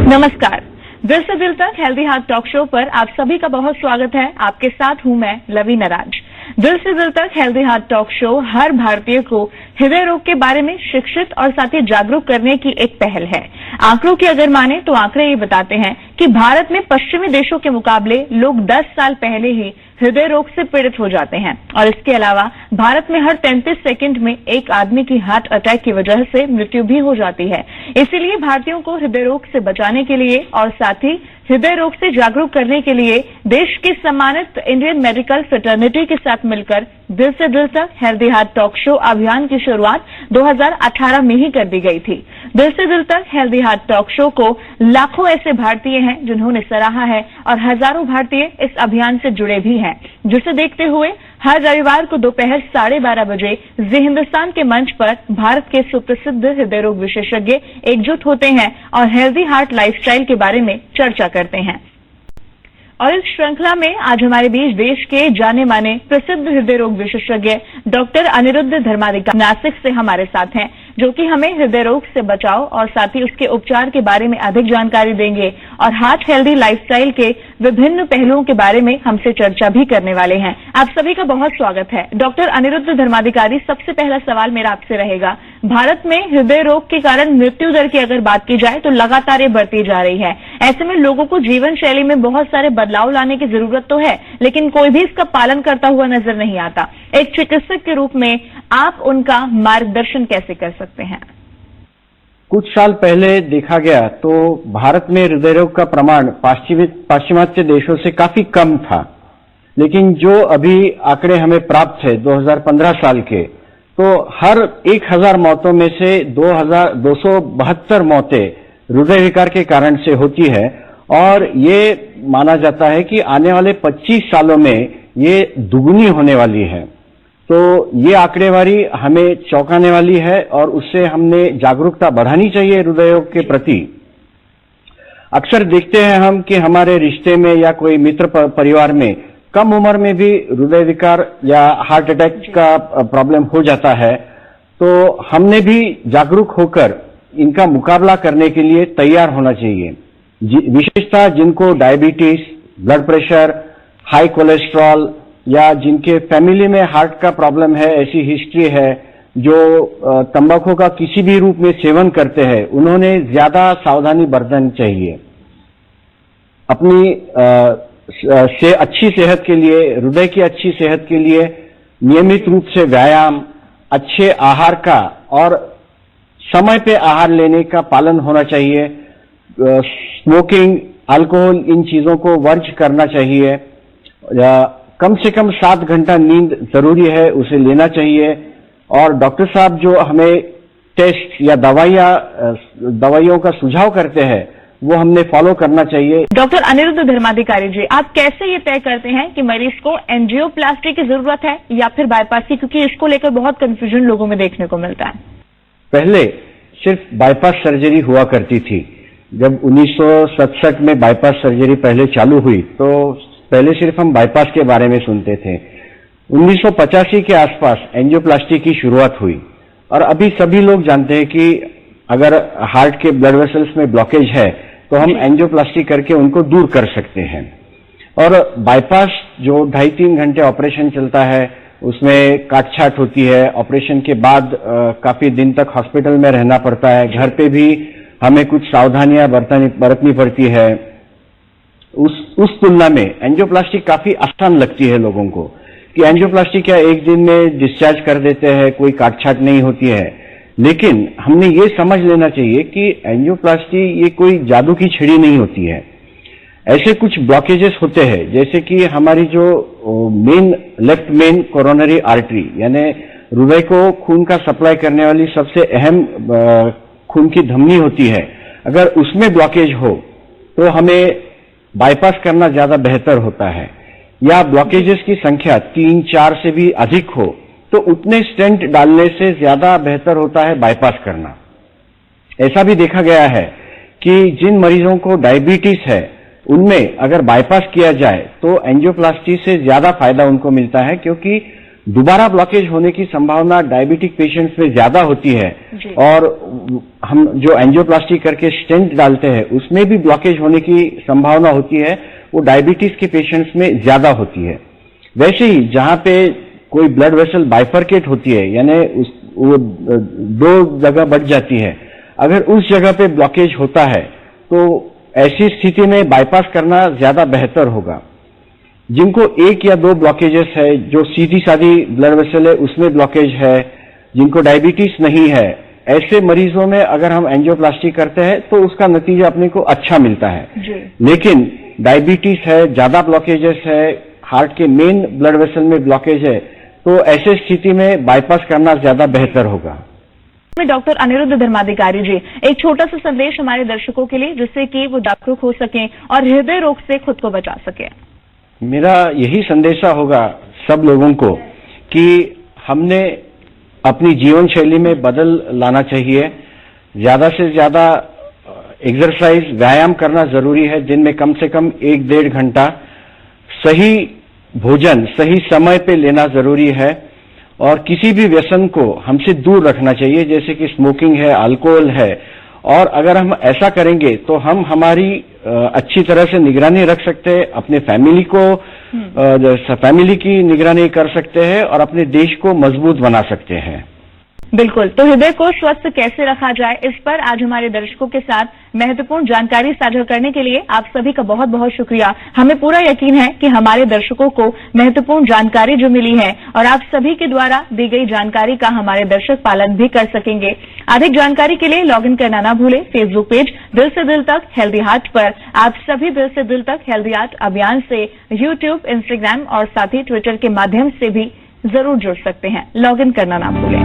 नमस्कार, दिल से दिल तक हेल्दी हार्ट टॉक शो पर आप सभी का बहुत स्वागत है। आपके साथ हूं मैं लवीना राज। दिल से दिल तक हेल्दी हार्ट टॉक शो हर भारतीय को हृदय रोग के बारे में शिक्षित और साथ ही जागरूक करने की एक पहल है। आंकड़ों की अगर माने तो आंकड़े ये बताते हैं कि भारत में पश्चिमी देशों के मुकाबले लोग 10 साल पहले ही हृदय रोग से पीड़ित हो जाते हैं और इसके अलावा भारत में हर 33 सेकंड में एक आदमी की हार्ट अटैक की वजह से मृत्यु भी हो जाती है। इसीलिए भारतीयों को हृदय रोग से बचाने के लिए और साथ ही हृदय रोग से जागरूक करने के लिए देश की सम्मानित इंडियन मेडिकल फ्रेटर्निटी के साथ मिलकर दिल से दिल तक हेल्दी हार्ट टॉक शो अभियान की शुरुआत 2018 में ही कर दी गई थी। दिल से दिल तक हेल्दी हार्ट टॉक शो को लाखों ऐसे भारतीय हैं जिन्होंने सराहा है और हजारों भारतीय इस अभियान से जुड़े भी हैं, जिसे देखते हुए हर रविवार को दोपहर 12:30 बजे जी हिंदुस्तान के मंच पर भारत के सुप्रसिद्ध हृदय रोग विशेषज्ञ एकजुट होते हैं और हेल्दी हार्ट लाइफस्टाइल के बारे में चर्चा करते हैं। और इस श्रृंखला में आज हमारे बीच देश के जाने माने प्रसिद्ध हृदय रोग विशेषज्ञ डॉक्टर अनिरुद्ध धर्माधिकारी नासिक से हमारे साथ हैं, जो कि हमें हृदय रोग से बचाव और साथ ही उसके उपचार के बारे में अधिक जानकारी देंगे और हार्ट हेल्दी लाइफस्टाइल के विभिन्न पहलुओं के बारे में हमसे चर्चा भी करने वाले हैं। आप सभी का बहुत स्वागत है। डॉक्टर अनिरुद्ध धर्माधिकारी, सबसे पहला सवाल मेरा आपसे रहेगा, भारत में हृदय रोग के कारण मृत्यु दर की अगर बात की जाए तो लगातार ये बढ़ती जा रही है। ऐसे में लोगों को जीवन शैली में बहुत सारे बदलाव लाने की जरूरत तो है, लेकिन कोई भी इसका पालन करता हुआ नजर नहीं आता। एक चिकित्सक के रूप में आप उनका मार्गदर्शन कैसे कर सकते हैं? कुछ साल पहले देखा गया तो भारत में हृदय रोग का प्रमाण पाश्चिमात्य देशों से काफी कम था, लेकिन जो अभी आंकड़े हमें प्राप्त है 2015 साल के, तो हर 1000 मौतों में से 272 मौतें हृदय विकार के कारण से होती है और ये माना जाता है कि आने वाले 25 सालों में ये दुगनी होने वाली है। तो ये आंकड़ेवारी हमें चौंकाने वाली है और उससे हमने जागरूकता बढ़ानी चाहिए हृदय रोग के प्रति। अक्सर देखते हैं हम कि हमारे रिश्ते में या कोई मित्र परिवार में कम उम्र में भी हृदय विकार या हार्ट अटैक का प्रॉब्लम हो जाता है, तो हमने भी जागरूक होकर इनका मुकाबला करने के लिए तैयार होना चाहिए। विशेषतः जिनको diabetes, blood pressure, high cholesterol या जिनके फैमिली में हार्ट का प्रॉब्लम है, ऐसी हिस्ट्री है, जो तंबाकू का किसी भी रूप में सेवन करते हैं, उन्होंने ज्यादा सावधानी बरतनी चाहिए। अपनी से अच्छी सेहत के लिए, हृदय की अच्छी सेहत के लिए नियमित रूप से व्यायाम, अच्छे आहार का और समय पे आहार लेने का पालन होना चाहिए। स्मोकिंग, अल्कोहल, इन चीजों को वर्ज करना चाहिए। कम से कम 7 घंटा नींद जरूरी है, उसे लेना चाहिए। और डॉक्टर साहब जो हमें टेस्ट या दवाइयों का सुझाव करते हैं, वो हमने फॉलो करना चाहिए। डॉक्टर अनिरुद्ध धर्माधिकारी जी, आप कैसे ये तय करते हैं कि मरीज को एंजियोप्लास्टी की जरूरत है या फिर बाईपास की, क्योंकि इसको लेकर बहुत कंफ्यूजन लोगों में देखने को मिलता है? पहले सिर्फ बाईपास सर्जरी हुआ करती थी। जब 1967 में बाईपास सर्जरी पहले चालू हुई तो पहले सिर्फ हम बाईपास के बारे में सुनते थे। 1985 के आसपास एंजियोप्लास्टी की शुरुआत हुई और अभी सभी लोग जानते हैं कि अगर हार्ट के ब्लड वेसल्स में ब्लॉकेज है तो हम एंजियोप्लास्टी करके उनको दूर कर सकते हैं। और बाईपास जो 2.5-3 घंटे ऑपरेशन चलता है, उसमें काटछाट होती है। ऑपरेशन के बाद काफी दिन तक हॉस्पिटल में रहना पड़ता है। घर पे भी हमें कुछ सावधानियां बरतनी पड़ती है। उस तुलना में एंजियोप्लास्टी काफी आसान लगती है लोगों को कि एंजियोप्लास्टी क्या एक दिन में डिस्चार्ज कर देते हैं, कोई काटछाट नहीं होती है। लेकिन हमने ये समझ लेना चाहिए कि एंजियोप्लास्टी ये कोई जादू की छड़ी नहीं होती है। ऐसे कुछ ब्लॉकेजेस होते हैं, जैसे कि हमारी जो लेफ्ट मेन कोरोनरी आर्टरी, यानी हृदय को खून का सप्लाई करने वाली सबसे अहम खून की धमनी होती है, अगर उसमें ब्लॉकेज हो तो हमें बाईपास करना ज्यादा बेहतर होता है। या ब्लॉकेजेस की संख्या 3-4 से भी अधिक हो तो उतने स्टेंट डालने से ज्यादा बेहतर होता है बाईपास करना। ऐसा भी देखा गया है कि जिन मरीजों को डायबिटीज है उनमें अगर बाईपास किया जाए तो एंजियोप्लास्टी से ज्यादा फायदा उनको मिलता है, क्योंकि दोबारा ब्लॉकेज होने की संभावना डायबिटिक पेशेंट्स में ज्यादा होती है और हम जो एंजियोप्लास्टी करके स्टेंट डालते हैं उसमें भी ब्लॉकेज होने की संभावना होती है, वो डायबिटीज के पेशेंट्स में ज्यादा होती है। वैसे ही जहां पे कोई ब्लड वेसल बाइफरकेट होती है, यानी वो दो जगह बढ़ जाती है, अगर उस जगह पे ब्लॉकेज होता है तो ऐसी स्थिति में बाईपास करना ज्यादा बेहतर होगा। जिनको एक या दो ब्लॉकेजेस है, जो सीधी सादी ब्लड वेसल है उसमें ब्लॉकेज है, जिनको डायबिटीज नहीं है, ऐसे मरीजों में अगर हम एंजियोप्लास्टी करते हैं तो उसका नतीजा अपने को अच्छा मिलता है। लेकिन डायबिटीज है, ज्यादा ब्लॉकेजेस है, हार्ट के मेन ब्लड वेसल में ब्लॉकेज है, तो ऐसे स्थिति में बाईपास करना ज्यादा बेहतर होगा। डॉक्टर अनिरुद्ध धर्माधिकारी जी, एक छोटा सा संदेश हमारे दर्शकों के लिए जिससे कि वो जागरूक हो सकें और हृदय रोग से खुद को बचा सके। मेरा यही संदेशा होगा सब लोगों को कि हमने अपनी जीवन शैली में बदल लाना चाहिए। ज्यादा से ज्यादा एक्सरसाइज, व्यायाम करना जरूरी है। दिन में कम से कम 1-1.5 घंटा सही भोजन सही समय पे लेना जरूरी है और किसी भी व्यसन को हमसे दूर रखना चाहिए, जैसे कि स्मोकिंग है, अल्कोहल है। और अगर हम ऐसा करेंगे तो हम हमारी अच्छी तरह से निगरानी रख सकते हैं, अपने फैमिली की निगरानी कर सकते हैं और अपने देश को मजबूत बना सकते हैं। बिल्कुल, तो हृदय को स्वस्थ कैसे रखा जाए, इस पर आज हमारे दर्शकों के साथ महत्वपूर्ण जानकारी साझा करने के लिए आप सभी का बहुत बहुत शुक्रिया। हमें पूरा यकीन है कि हमारे दर्शकों को महत्वपूर्ण जानकारी जो मिली है और आप सभी के द्वारा दी गई जानकारी का हमारे दर्शक पालन भी कर सकेंगे। अधिक जानकारी के लिए लॉग इन करना ना भूलें फेसबुक पेज दिल से दिल तक हेल्दी हार्ट पर। आप सभी दिल से दिल तक हेल्दी हार्ट अभियान से यूट्यूब, इंस्टाग्राम और साथ ही ट्विटर के माध्यम से भी जरूर जुड़ सकते हैं। लॉग इन करना ना भूलें।